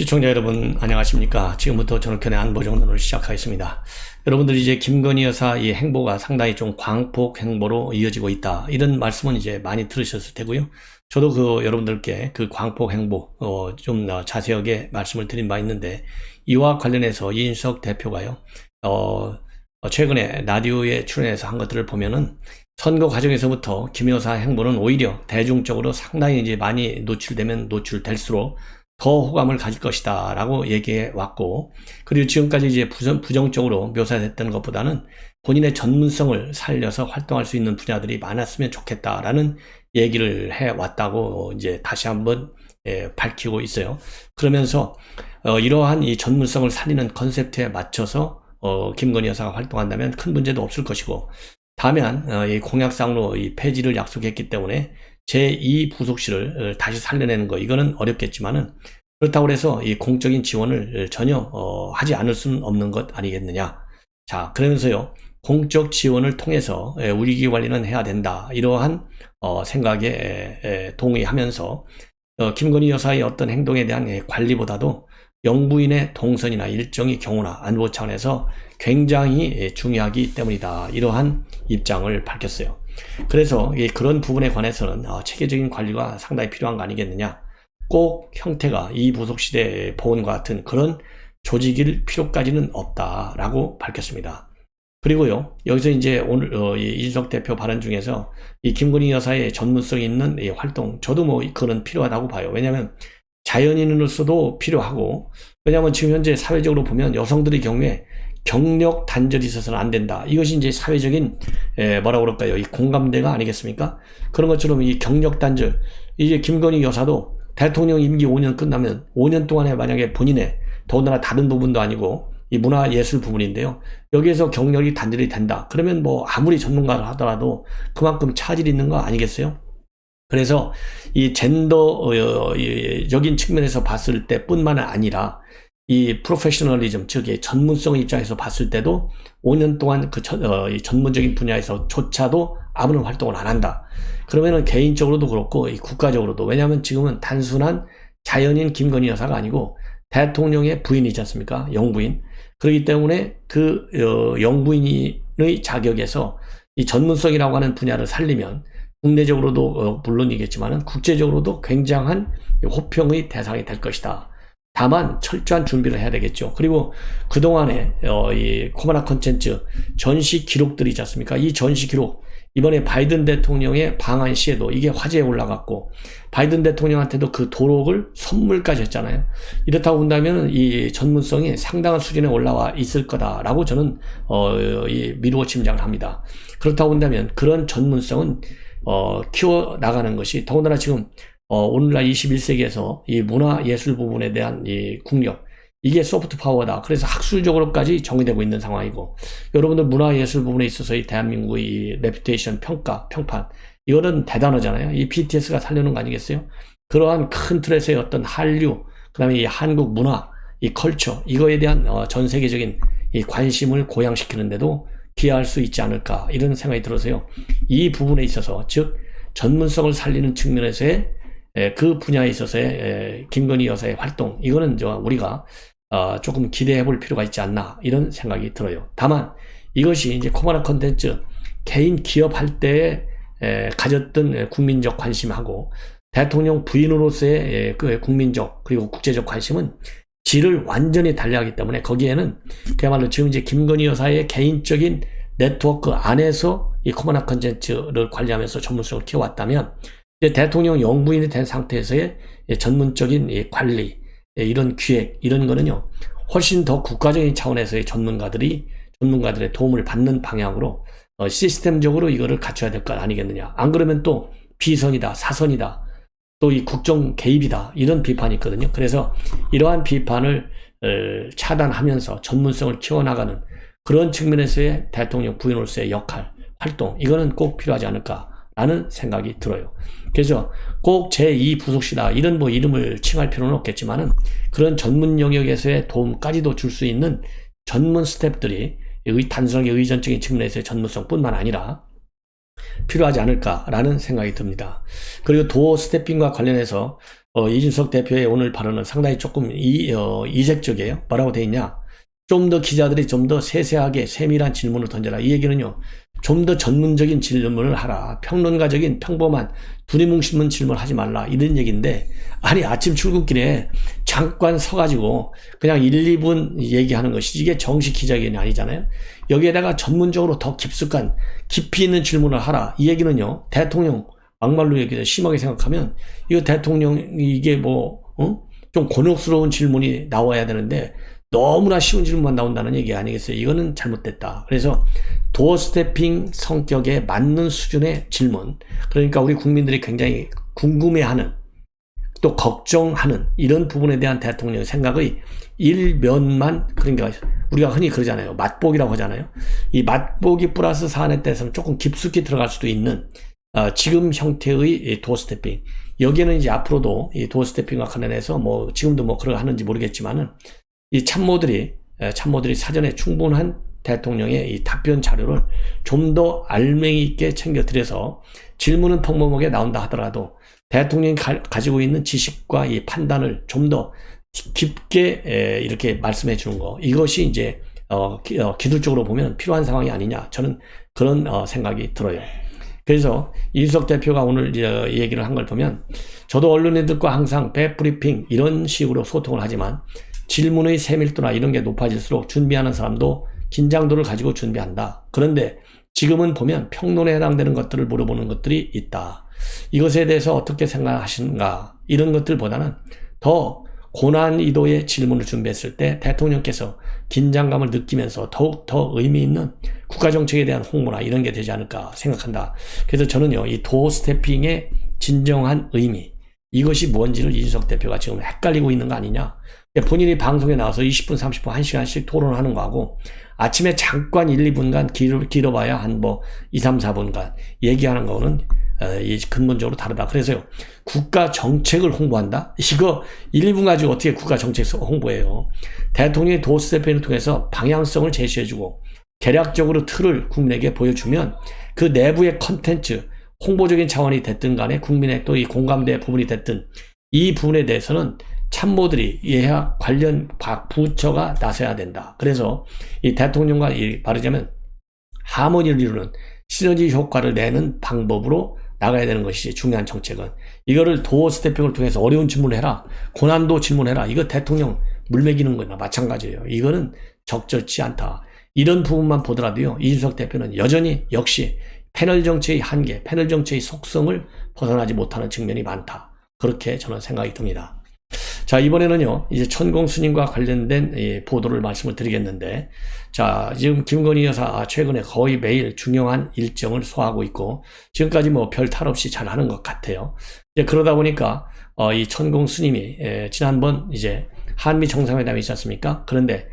시청자 여러분 안녕하십니까. 지금부터 전학현의 안보정론을 시작하겠습니다. 여러분들 이제 김건희 여사 이 행보가 상당히 좀 광폭 행보로 이어지고 있다, 이런 말씀은 이제 많이 들으셨을 테고요. 저도 여러분들께 그 광폭 행보 좀 자세하게 말씀을 드린 바 있는데, 이와 관련해서 이인석 대표가요 최근에 라디오에 출연해서 한 것들을 보면은 선거 과정에서부터 김 여사 행보는 오히려 대중적으로 상당히 이제 많이 노출되면 노출될수록 더 호감을 가질 것이다 라고 얘기해 왔고, 그리고 지금까지 이제 부정적으로 묘사됐던 것보다는 본인의 전문성을 살려서 활동할 수 있는 분야들이 많았으면 좋겠다라는 얘기를 해 왔다고 이제 다시 한번 밝히고 있어요. 그러면서 이러한 이 전문성을 살리는 컨셉트에 맞춰서 김건희 여사가 활동한다면 큰 문제도 없을 것이고, 다만 이 공약상으로 이 폐지를 약속했기 때문에 제2 부속실을 다시 살려내는 거, 이거는 어렵겠지만은, 그렇다고 해서 이 공적인 지원을 전혀 하지 않을 수는 없는 것 아니겠느냐. 자, 그러면서요, 공적 지원을 통해서 위기 관리는 해야 된다, 이러한 생각에 동의하면서 김건희 여사의 어떤 행동에 대한 관리보다도 영부인의 동선이나 일정의 경우나 안보 차원에서 굉장히 중요하기 때문이다, 이러한 입장을 밝혔어요. 그래서 그런 부분에 관해서는 체계적인 관리가 상당히 필요한 거 아니겠느냐. 꼭 형태가 이 부속실의 보훈과 같은 그런 조직일 필요까지는 없다라고 밝혔습니다. 그리고요, 여기서 이제 오늘 이준석 대표 발언 중에서 이 김건희 여사의 전문성 있는 이 활동, 저도 뭐 그건 필요하다고 봐요. 왜냐하면 자연인으로서도 필요하고, 왜냐하면 지금 현재 사회적으로 보면 여성들의 경우에 경력 단절이 있어서는 안 된다, 이것이 이제 사회적인 뭐라고 그럴까요, 이 공감대가 아니겠습니까? 그런 것처럼 이 경력 단절, 이제 김건희 여사도 대통령 임기 5년 끝나면 5년 동안에 만약에 본인의, 더군다나 다른 부분도 아니고 이 문화예술 부분인데요, 여기에서 경력이 단절이 된다 그러면 뭐 아무리 전문가를 하더라도 그만큼 차질이 있는 거 아니겠어요? 그래서 이 젠더적인 측면에서 봤을 때 뿐만 아니라 이 프로페셔널리즘, 즉 전문성 입장에서 봤을 때도 5년 동안 그 전문적인 분야에서조차도 아무런 활동을 안 한다. 그러면은 개인적으로도 그렇고 이 국가적으로도, 왜냐하면 지금은 단순한 자연인 김건희 여사가 아니고 대통령의 부인이지 않습니까? 영부인. 그렇기 때문에 그 영부인의 자격에서 이 전문성이라고 하는 분야를 살리면 국내적으로도 물론이겠지만은 국제적으로도 굉장한 호평의 대상이 될 것이다. 다만 철저한 준비를 해야 되겠죠. 그리고 그동안에 이 코바나 컨텐츠 전시 기록들이 있지 않습니까? 이 전시 기록, 이번에 바이든 대통령의 방한 시에도 이게 화제에 올라갔고, 바이든 대통령한테도 그 도록을 선물까지 했잖아요. 이렇다고 본다면 이 전문성이 상당한 수준에 올라와 있을 거다라고 저는 미루어 짐작을 합니다. 그렇다고 본다면 그런 전문성은 키워 나가는 것이, 더군다나 지금 오늘날 21세기에서 이 문화예술 부분에 대한 이 국력, 이게 소프트 파워다. 그래서 학술적으로까지 정의되고 있는 상황이고, 여러분들 문화예술 부분에 있어서 이 대한민국의 이 레퓨테이션, 평판, 이거는 대단하잖아요. 이 BTS가 살려놓은 거 아니겠어요? 그러한 큰 틀에서의 어떤 한류, 그 다음에 이 한국 문화, 이 컬처, 이거에 대한 전 세계적인 이 관심을 고양시키는데도 기여할 수 있지 않을까, 이런 생각이 들어서요, 이 부분에 있어서, 즉 전문성을 살리는 측면에서의 그 분야에 있어서의 김건희 여사의 활동, 이거는 우리가 조금 기대해 볼 필요가 있지 않나, 이런 생각이 들어요. 다만 이것이 이제 코바나 컨텐츠 개인 기업할 때 가졌던 국민적 관심하고 대통령 부인으로서의 그 국민적 그리고 국제적 관심은 질을 완전히 달리하기 때문에, 거기에는 그야말로 지금 이제 김건희 여사의 개인적인 네트워크 안에서 이 코바나 컨텐츠를 관리하면서 전문성을 키워왔다면, 대통령 영부인이 된 상태에서의 전문적인 관리, 이런 기획, 이런 거는요, 훨씬 더 국가적인 차원에서의 전문가들의 도움을 받는 방향으로 시스템적으로 이거를 갖춰야 될 것 아니겠느냐. 안 그러면 또 비선이다, 사선이다, 또 이 국정 개입이다, 이런 비판이 있거든요. 그래서 이러한 비판을 차단하면서 전문성을 키워나가는 그런 측면에서의 대통령 부인으로서의 역할, 활동, 이거는 꼭 필요하지 않을까라는 생각이 들어요. 그래서 꼭 제2 부속실이다, 이런 뭐 이름을 칭할 필요는 없겠지만은, 그런 전문 영역에서의 도움까지도 줄 수 있는 전문 스태프들이 단순하게 의전적인 측면에서의 전문성뿐만 아니라 필요하지 않을까라는 생각이 듭니다. 그리고 도어 스태핑과 관련해서 이준석 대표의 오늘 발언은 상당히 조금 이색적이에요. 뭐라고 돼 있냐? 좀 더 기자들이 좀 더 세세하게 세밀한 질문을 던져라. 이 얘기는요, 좀 더 전문적인 질문을 하라. 평론가적인 평범한 두리뭉실문 질문을 하지 말라. 이런 얘기인데, 아니 아침 출근길에 잠깐 서가지고 그냥 1, 2분 얘기하는 것이 이게 정식 기자회견이 아니잖아요. 여기에다가 전문적으로 더 깊숙한 깊이 있는 질문을 하라. 이 얘기는요, 대통령 막말로 얘기해서 심하게 생각하면 이거 대통령 이게 좀 곤혹스러운 질문이 나와야 되는데 너무나 쉬운 질문만 나온다는 얘기 아니겠어요? 이거는 잘못됐다. 그래서 도어 스태핑 성격에 맞는 수준의 질문, 그러니까 우리 국민들이 굉장히 궁금해하는 또 걱정하는 이런 부분에 대한 대통령의 생각의 일면만, 그러니까 우리가 흔히 그러잖아요. 맛보기라고 하잖아요. 이 맛보기 플러스 사안에 대해서는 조금 깊숙이 들어갈 수도 있는 지금 형태의 도어 스태핑. 여기에는 이제 앞으로도 이 도어 스태핑과 관련해서 지금도 그러 하는지 모르겠지만은 이 참모들이 사전에 충분한 대통령의 이 답변 자료를 좀 더 알맹이 있게 챙겨드려서 질문은 평범하게 나온다 하더라도 대통령이 가지고 있는 지식과 이 판단을 좀 더 깊게 이렇게 말씀해 주는 거, 이것이 이제 기술적으로 보면 필요한 상황이 아니냐, 저는 그런 생각이 들어요. 그래서 이준석 대표가 오늘 얘기를 한 걸 보면, 저도 언론인들과 항상 백브리핑 이런 식으로 소통을 하지만 질문의 세밀도나 이런 게 높아질수록 준비하는 사람도 긴장도를 가지고 준비한다. 그런데 지금은 보면 평론에 해당되는 것들을 물어보는 것들이 있다. 이것에 대해서 어떻게 생각하시는가, 이런 것들보다는 더 고난이도의 질문을 준비했을 때 대통령께서 긴장감을 느끼면서 더욱 더 의미 있는 국가정책에 대한 홍보나 이런 게 되지 않을까 생각한다. 그래서 저는요, 이 도어 스태핑의 진정한 의미, 이것이 뭔지를 이준석 대표가 지금 헷갈리고 있는 거 아니냐. 본인이 방송에 나와서 20분, 30분, 1시간씩 토론하는 거하고 아침에 잠깐 1, 2분간 길어봐야 한 2, 3, 4분간 얘기하는 거는 근본적으로 다르다. 그래서요, 국가 정책을 홍보한다? 이거 1, 2분 가지고 어떻게 국가 정책 홍보해요? 대통령이 도어 스태핑을 통해서 방향성을 제시해주고 개략적으로 틀을 국민에게 보여주면 그 내부의 컨텐츠, 홍보적인 차원이 됐든 간에 국민의 또 이 공감대 부분이 됐든 이 부분에 대해서는 참모들이 예하 관련 부처가 나서야 된다. 그래서 이 대통령과 말하자면 하모니를 이루는 시너지 효과를 내는 방법으로 나가야 되는 것이 중요한 정책은. 이거를 도어 스태핑을 통해서 어려운 질문을 해라, 고난도 질문해라, 이거 대통령 물매기는 거나 마찬가지예요. 이거는 적절치 않다. 이런 부분만 보더라도요, 이준석 대표는 여전히 역시 패널 정치의 한계, 패널 정치의 속성을 벗어나지 못하는 측면이 많다. 그렇게 저는 생각이 듭니다. 자, 이번에는요, 이제 천공 스님과 관련된 보도를 말씀을 드리겠는데, 자, 지금 김건희 여사 최근에 거의 매일 중요한 일정을 소화하고 있고, 지금까지 별 탈 없이 잘 하는 것 같아요. 이제 그러다 보니까, 이 천공 스님이, 지난번 이제 한미 정상회담이 있지 않습니까? 그런데,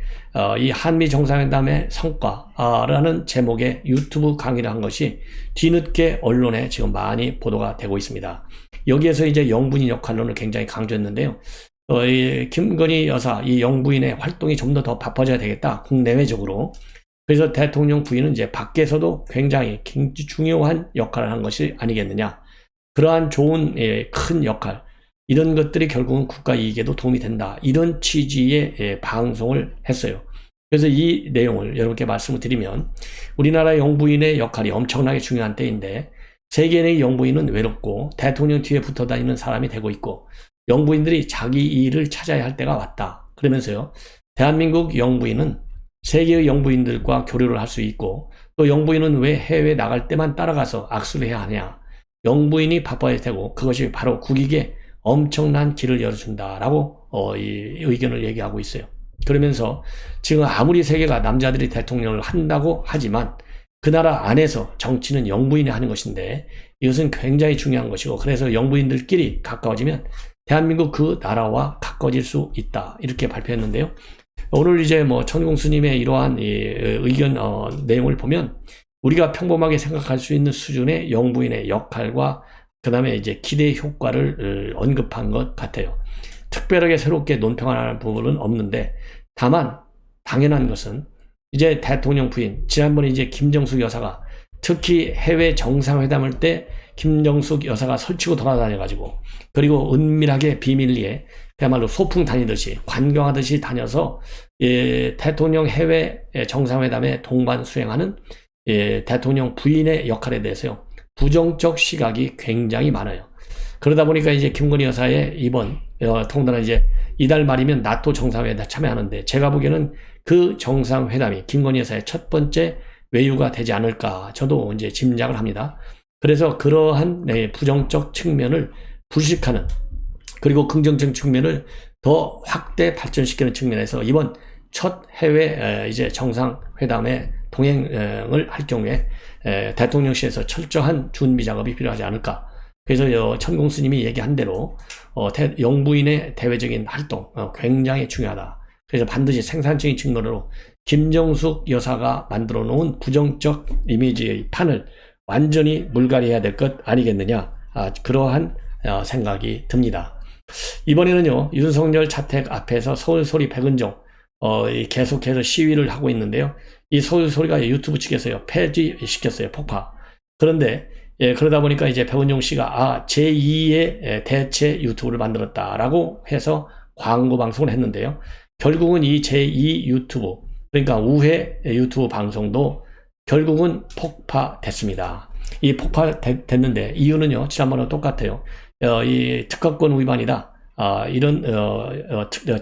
이 한미 정상회담의 성과라는 제목의 유튜브 강의를 한 것이 뒤늦게 언론에 지금 많이 보도가 되고 있습니다. 여기에서 이제 영부인 역할론을 굉장히 강조했는데요. 이 김건희 여사, 이 영부인의 활동이 좀 더 바빠져야 되겠다, 국내외적으로. 그래서 대통령 부인은 이제 밖에서도 굉장히 중요한 역할을 한 것이 아니겠느냐. 그러한 좋은 큰 역할, 이런 것들이 결국은 국가 이익에도 도움이 된다, 이런 취지의 방송을 했어요. 그래서 이 내용을 여러분께 말씀을 드리면, 우리나라 영부인의 역할이 엄청나게 중요한 때인데 세계의 영부인은 외롭고 대통령 뒤에 붙어 다니는 사람이 되고 있고, 영부인들이 자기 일을 찾아야 할 때가 왔다. 그러면서요, 대한민국 영부인은 세계의 영부인들과 교류를 할 수 있고, 또 영부인은 왜 해외에 나갈 때만 따라가서 악수를 해야 하냐. 영부인이 바빠야 되고 그것이 바로 국익에 엄청난 길을 열어준다라고 이 의견을 얘기하고 있어요. 그러면서 지금 아무리 세계가 남자들이 대통령을 한다고 하지만 그 나라 안에서 정치는 영부인이 하는 것인데 이것은 굉장히 중요한 것이고, 그래서 영부인들끼리 가까워지면 대한민국 그 나라와 가까워질 수 있다, 이렇게 발표했는데요. 오늘 이제 천공 스님의 이러한 의견 내용을 보면 우리가 평범하게 생각할 수 있는 수준의 영부인의 역할과 그 다음에 이제 기대 효과를 언급한 것 같아요. 특별하게 새롭게 논평하는 부분은 없는데, 다만 당연한 것은 이제 대통령 부인, 지난번에 이제 김정숙 여사가 특히 해외 정상회담할 때 김정숙 여사가 설치고 돌아다녀가지고 그리고 은밀하게 비밀리에 그야말로 소풍 다니듯이 관광하듯이 다녀서 대통령 해외 정상회담에 동반 수행하는 대통령 부인의 역할에 대해서요 부정적 시각이 굉장히 많아요. 그러다 보니까 이제 김건희 여사의 이번 통달아 이제 이달 말이면 나토 정상회담에 참여하는데 제가 보기에는 그 정상회담이 김건희 여사의 첫 번째 외유가 되지 않을까 저도 이제 짐작을 합니다. 그래서 그러한 부정적 측면을 불식하는 그리고 긍정적 측면을 더 확대 발전시키는 측면에서 이번 첫 해외 이제 정상회담에 동행을 할 경우에 대통령실에서 철저한 준비 작업이 필요하지 않을까. 그래서 천공 스님이 얘기한 대로 영부인의 대외적인 활동 굉장히 중요하다. 그래서 반드시 생산적인 측면으로 김정숙 여사가 만들어 놓은 부정적 이미지의 판을 완전히 물갈이해야 될 것 아니겠느냐. 그러한 생각이 듭니다. 이번에는요 윤석열 자택 앞에서 서울소리 백은종 계속해서 시위를 하고 있는데요. 이 서울소리가 유튜브 측에서요 폐지시켰어요. 폭파. 그런데 그러다 보니까 이제 백은종 씨가 제2의 대체 유튜브를 만들었다라고 해서 광고 방송을 했는데요. 결국은 이 제2 유튜브 그러니까 우회 유튜브 방송도 결국은 폭파됐습니다. 이 폭파됐는데 이유는요 지난번과 똑같아요. 이 특허권 위반이다. 이런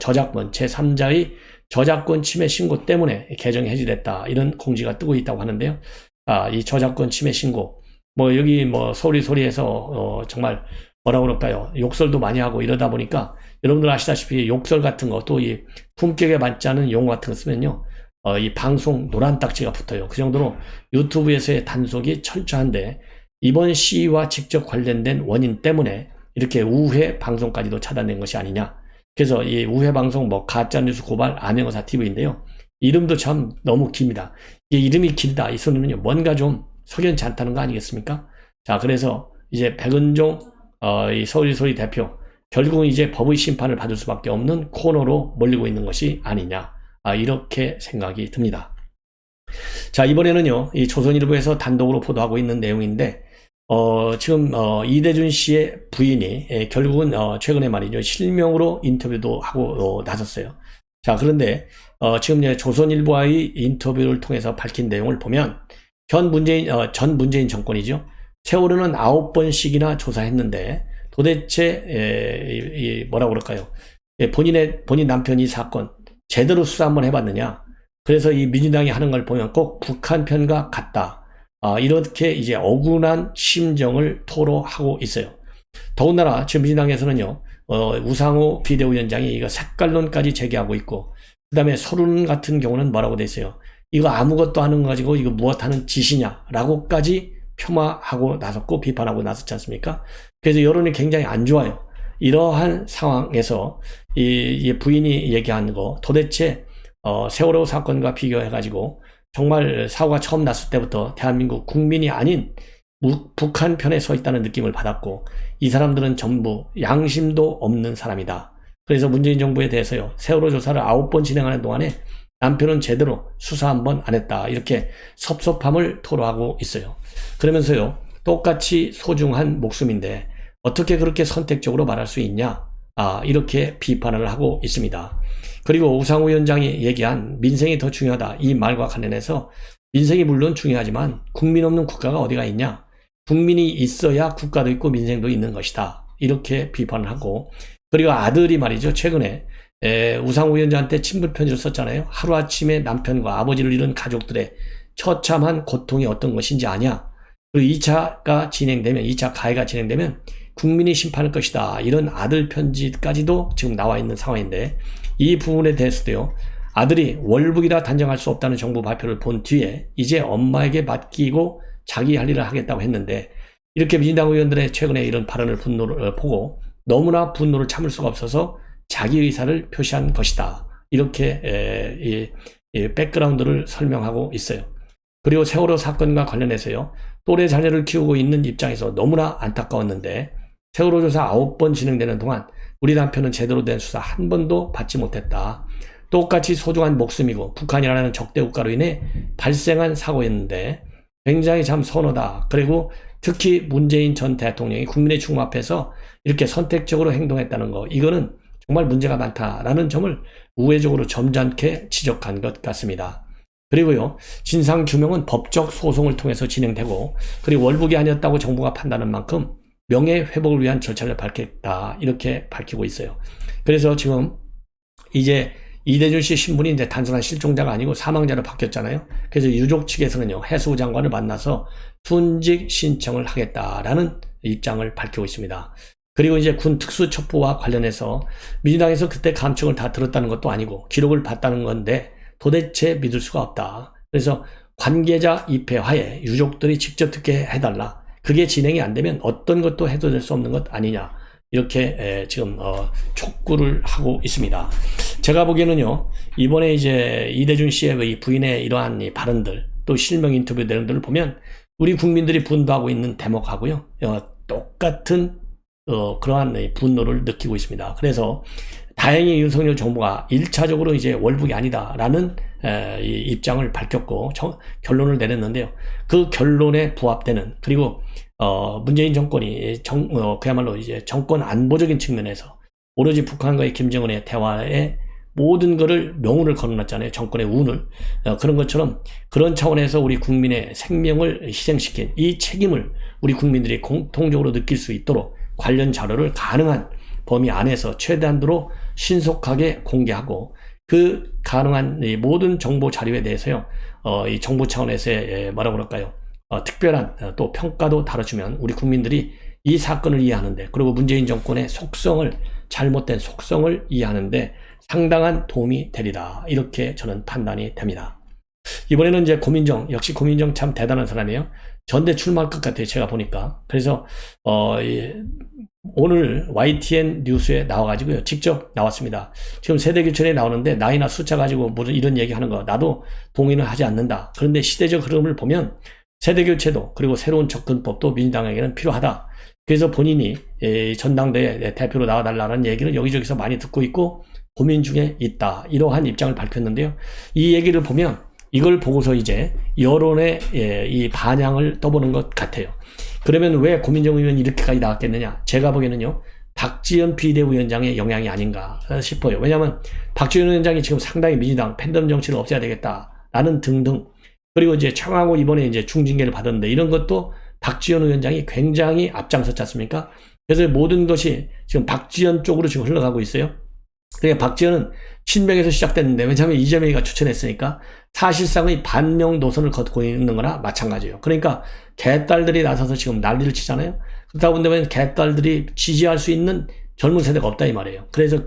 저작권 제3자의 저작권 침해 신고 때문에 계정이 해지됐다. 이런 공지가 뜨고 있다고 하는데요. 이 저작권 침해 신고 여기 서울소리에서 정말 뭐라 그럴까요? 욕설도 많이 하고 이러다 보니까 여러분들 아시다시피 욕설 같은 거 또 이 품격에 맞지 않은 용어 같은 거 쓰면요. 이 방송 노란 딱지가 붙어요. 그 정도로 유튜브에서의 단속이 철저한데 이번 시위와 직접 관련된 원인 때문에 이렇게 우회 방송까지도 차단된 것이 아니냐. 그래서 이 우회 방송 가짜뉴스 고발 암행어사 TV인데요. 이름도 참 너무 깁니다. 이 이름이 길다. 이 소리는요. 뭔가 좀 석연치 않다는 거 아니겠습니까? 자, 그래서 이제 백은종 이 서울소리 대표 결국은 이제 법의 심판을 받을 수밖에 없는 코너로 몰리고 있는 것이 아니냐. 이렇게 생각이 듭니다. 자, 이번에는요. 이 조선일보에서 단독으로 보도하고 있는 내용인데 지금 이대준 씨의 부인이 결국은 최근에 말이죠. 실명으로 인터뷰도 하고 나섰어요. 자, 그런데 지금 조선일보와의 인터뷰를 통해서 밝힌 내용을 보면 전 문재인 정권이죠. 세월호는 9번씩이나 조사했는데 도대체 뭐라고 그럴까요? 본인 남편이 사건 제대로 수사 한번 해봤느냐? 그래서 이 민주당이 하는 걸 보면 꼭 북한 편과 같다. 이렇게 이제 억울한 심정을 토로하고 있어요. 더군다나 지금 민주당에서는요, 우상호 비대위원장이 이거 색깔론까지 제기하고 있고, 그 다음에 서른 같은 경우는 뭐라고 돼 있어요? 이거 아무것도 안 한 거 가지고 이거 무엇하는 짓이냐라고까지 폄하하고 나섰고 비판하고 나섰지 않습니까? 그래서 여론이 굉장히 안 좋아요. 이러한 상황에서 이 부인이 얘기한 거 도대체 세월호 사건과 비교해가지고 정말 사고가 처음 났을 때부터 대한민국 국민이 아닌 북한 편에 서 있다는 느낌을 받았고 이 사람들은 전부 양심도 없는 사람이다. 그래서 문재인 정부에 대해서요. 세월호 조사를 9번 진행하는 동안에 남편은 제대로 수사 한 번 안 했다. 이렇게 섭섭함을 토로하고 있어요. 그러면서요. 똑같이 소중한 목숨인데 어떻게 그렇게 선택적으로 말할 수 있냐? 이렇게 비판을 하고 있습니다. 그리고 우상호 위원장이 얘기한 민생이 더 중요하다. 이 말과 관련해서 민생이 물론 중요하지만 국민 없는 국가가 어디가 있냐? 국민이 있어야 국가도 있고 민생도 있는 것이다. 이렇게 비판을 하고 그리고 아들이 말이죠. 최근에 우상호 위원장한테 친분 편지를 썼잖아요. 하루아침에 남편과 아버지를 잃은 가족들의 처참한 고통이 어떤 것인지 아냐? 그리고 2차가 진행되면 2차 가해가 진행되면 국민이 심판할 것이다. 이런 아들 편지까지도 지금 나와 있는 상황인데 이 부분에 대해서도요. 아들이 월북이라 단정할 수 없다는 정부 발표를 본 뒤에 이제 엄마에게 맡기고 자기 할 일을 하겠다고 했는데 이렇게 민주당 의원들의 최근에 이런 발언을 분노를 보고 너무나 분노를 참을 수가 없어서 자기 의사를 표시한 것이다. 이렇게 이 백그라운드를 설명하고 있어요. 그리고 세월호 사건과 관련해서요. 또래 자녀를 키우고 있는 입장에서 너무나 안타까웠는데 세월호 조사 9번 진행되는 동안 우리 남편은 제대로 된 수사 한 번도 받지 못했다. 똑같이 소중한 목숨이고 북한이라는 적대 국가로 인해 발생한 사고였는데 굉장히 참 선호다. 그리고 특히 문재인 전 대통령이 국민의 충마 앞에서 이렇게 선택적으로 행동했다는 거, 이거는 정말 문제가 많다라는 점을 우회적으로 점잖게 지적한 것 같습니다. 그리고요, 진상규명은 법적 소송을 통해서 진행되고, 그리고 월북이 아니었다고 정부가 판단한 만큼 명예회복을 위한 절차를 밟겠다, 이렇게 밝히고 있어요. 그래서 지금 이제 이대준 씨 신분이 이제 단순한 실종자가 아니고 사망자로 바뀌었잖아요. 그래서 유족 측에서는요, 해수부 장관을 만나서 순직 신청을 하겠다라는 입장을 밝히고 있습니다. 그리고 이제 군 특수첩보와 관련해서 민주당에서 그때 감청을 다 들었다는 것도 아니고 기록을 봤다는 건데 도대체 믿을 수가 없다. 그래서 관계자 입회하에 유족들이 직접 듣게 해달라. 그게 진행이 안 되면 어떤 것도 해도 될 수 없는 것 아니냐. 이렇게 지금 촉구를 하고 있습니다. 제가 보기에는요, 이번에 이제 이대준 씨의 부인의 이러한 이 발언들, 또 실명 인터뷰 내용들을 보면 우리 국민들이 분노하고 있는 대목하고요, 똑같은 그러한 분노를 느끼고 있습니다. 그래서 다행히 윤석열 정부가 1차적으로 이제 월북이 아니다라는 이 입장을 밝혔고 결론을 내렸는데요. 그 결론에 부합되는, 그리고 문재인 정권이 그야말로 이제 정권 안보적인 측면에서 오로지 북한과의 김정은의 대화에 모든 것을 명운을 걸어놨잖아요. 정권의 운을. 그런 것처럼 그런 차원에서 우리 국민의 생명을 희생시킨 이 책임을 우리 국민들이 공통적으로 느낄 수 있도록 관련 자료를 가능한 범위 안에서 최대한도로 신속하게 공개하고, 그 가능한 모든 정보 자료에 대해서요, 이 정부 차원에서의 뭐라 그럴까요? 특별한 또 평가도 다뤄주면 우리 국민들이 이 사건을 이해하는데, 그리고 문재인 정권의 잘못된 속성을 이해하는데 상당한 도움이 되리라. 이렇게 저는 판단이 됩니다. 이번에는 이제 역시 고민정 참 대단한 사람이에요. 전대 출마할 것 같아요, 제가 보니까. 그래서 오늘 YTN 뉴스에 나와가지고요, 직접 나왔습니다. 지금 세대교체에 나오는데 나이나 숫자 가지고 무슨 이런 얘기 하는 거 나도 동의는 하지 않는다. 그런데 시대적 흐름을 보면 세대교체도, 그리고 새로운 접근법도 민주당에게는 필요하다. 그래서 본인이 전당대회 대표로 나와달라는 얘기를 여기저기서 많이 듣고 있고 고민 중에 있다. 이러한 입장을 밝혔는데요. 이 얘기를 보면 이걸 보고서 이제 여론의 이 반향을 떠보는 것 같아요. 그러면 왜 고민정 의원이 이렇게까지 나왔겠느냐? 제가 보기에는요, 박지원 비대위원장의 영향이 아닌가 싶어요. 왜냐하면 박지원 위원장이 지금 상당히 민주당 팬덤 정치를 없애야 되겠다라는 등등, 그리고 이제 청하고 이번에 이제 중징계를 받았는데 이런 것도 박지원 위원장이 굉장히 앞장섰지 않습니까? 그래서 모든 것이 지금 박지원 쪽으로 지금 흘러가고 있어요. 그러니까 박지원은 친명에서 시작됐는데, 왜냐하면 이재명이가 추천했으니까 사실상의 반명 노선을 걷고 있는 거나 마찬가지예요. 그러니까 개딸들이 나서서 지금 난리를 치잖아요. 그렇다 보면 개딸들이 지지할 수 있는 젊은 세대가 없다 이 말이에요. 그래서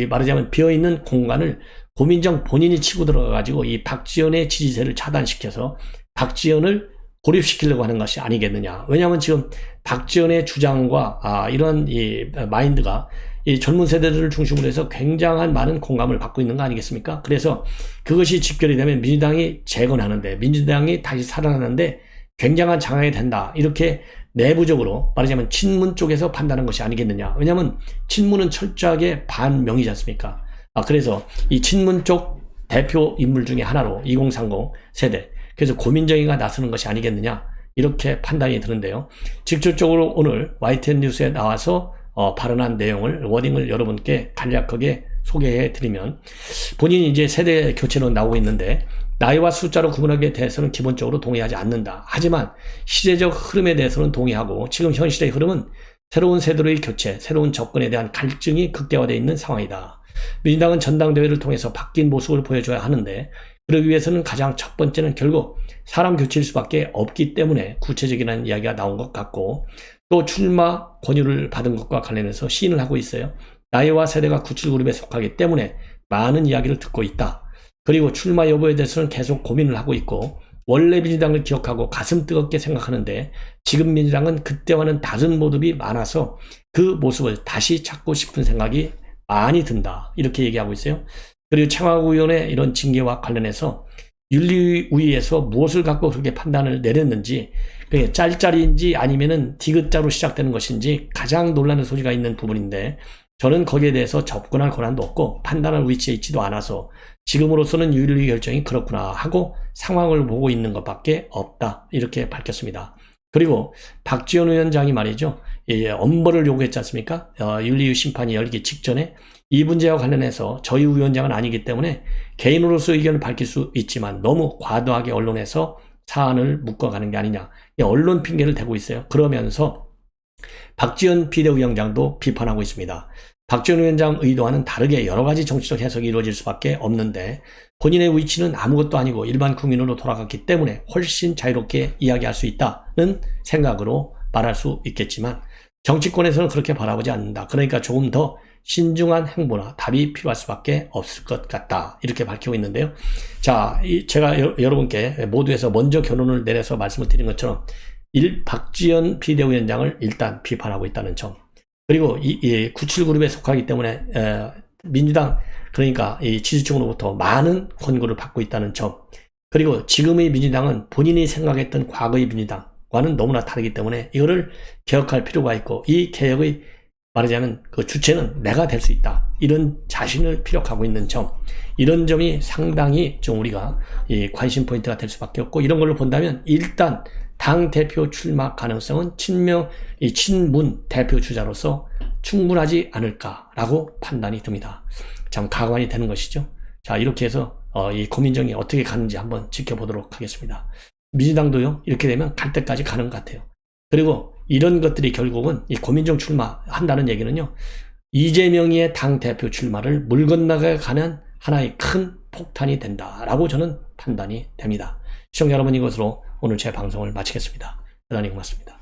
말하자면 비어있는 공간을 고민정 본인이 치고 들어가가지고 이 박지원의 지지세를 차단시켜서 박지원을 고립시키려고 하는 것이 아니겠느냐. 왜냐하면 지금 박지원의 주장과 이런 이 마인드가 이 젊은 세대들을 중심으로 해서 굉장한 많은 공감을 받고 있는 거 아니겠습니까? 그래서 그것이 집결이 되면 민주당이 재건하는데, 민주당이 다시 살아나는데 굉장한 장악이 된다. 이렇게 내부적으로 말하자면 친문 쪽에서 판단한 것이 아니겠느냐. 왜냐하면 친문은 철저하게 반명이지 않습니까? 그래서 이 친문 쪽 대표 인물 중에 하나로 2030 세대, 그래서 고민정이가 나서는 것이 아니겠느냐, 이렇게 판단이 드는데요. 직접적으로 오늘 YTN 뉴스에 나와서 발언한 내용을, 워딩을 여러분께 간략하게 소개해 드리면, 본인이 이제 세대 교체로 나오고 있는데 나이와 숫자로 구분하기에 대해서는 기본적으로 동의하지 않는다. 하지만 시대적 흐름에 대해서는 동의하고, 지금 현 시대의 흐름은 새로운 세대로의 교체, 새로운 접근에 대한 갈증이 극대화되어 있는 상황이다. 민주당은 전당대회를 통해서 바뀐 모습을 보여줘야 하는데, 그러기 위해서는 가장 첫 번째는 결국 사람 교체일 수밖에 없기 때문에 구체적인 이야기가 나온 것 같고, 또 출마 권유를 받은 것과 관련해서 시인을 하고 있어요. 나이와 세대가 97그룹에 속하기 때문에 많은 이야기를 듣고 있다. 그리고 출마 여부에 대해서는 계속 고민을 하고 있고, 원래 민주당을 기억하고 가슴 뜨겁게 생각하는데 지금 민주당은 그때와는 다른 모습이 많아서 그 모습을 다시 찾고 싶은 생각이 많이 든다. 이렇게 얘기하고 있어요. 그리고 청와국 의원의 이런 징계와 관련해서 윤리위에서 무엇을 갖고 그렇게 판단을 내렸는지, 그게 짤짤인지 아니면은 디귿자로 시작되는 것인지 가장 논란의 소지가 있는 부분인데, 저는 거기에 대해서 접근할 권한도 없고 판단할 위치에 있지도 않아서 지금으로서는 윤리 결정이 그렇구나 하고 상황을 보고 있는 것밖에 없다. 이렇게 밝혔습니다. 그리고 박지원 위원장이 말이죠. 엄벌을 요구했지 않습니까? 윤리위 심판이 열리기 직전에 이 문제와 관련해서 저희 위원장은 아니기 때문에 개인으로서 의견을 밝힐 수 있지만 너무 과도하게 언론에서 사안을 묶어가는 게 아니냐. 언론 핑계를 대고 있어요. 그러면서 박지원 비대위원장도 비판하고 있습니다. 박지원 위원장 의도와는 다르게 여러 가지 정치적 해석이 이루어질 수밖에 없는데 본인의 위치는 아무것도 아니고 일반 국민으로 돌아갔기 때문에 훨씬 자유롭게 이야기할 수 있다는 생각으로 말할 수 있겠지만 정치권에서는 그렇게 바라보지 않는다. 그러니까 조금 더 신중한 행보나 답이 필요할 수밖에 없을 것 같다. 이렇게 밝히고 있는데요. 자, 제가 여러분께 모두에서 먼저 결론을 내려서 말씀을 드린 것처럼 박지원 비대위원장을 일단 비판하고 있다는 점. 그리고 이 97그룹에 속하기 때문에 민주당 그러니까 이 지지층으로부터 많은 권고를 받고 있다는 점. 그리고 지금의 민주당은 본인이 생각했던 과거의 민주당과는 너무나 다르기 때문에 이거를 개혁할 필요가 있고 이 개혁의 말하자면 그 주체는 내가 될 수 있다. 이런 자신을 피력하고 있는 점. 이런 점이 상당히 좀 우리가 이 관심 포인트가 될 수밖에 없고 이런 걸로 본다면 일단 당대표 출마 가능성은 친문 대표 주자로서 충분하지 않을까라고 판단이 듭니다. 참 가관이 되는 것이죠. 자, 이렇게 해서 이 고민정이 어떻게 가는지 한번 지켜보도록 하겠습니다. 민주당도요, 이렇게 되면 갈 때까지 가는 것 같아요. 그리고 이런 것들이 결국은 이 고민정 출마한다는 얘기는요, 이재명의 당대표 출마를 물 건너가 가는 하나의 큰 폭탄이 된다라고 저는 판단이 됩니다. 시청자 여러분, 이것으로 오늘 제 방송을 마치겠습니다. 대단히 고맙습니다.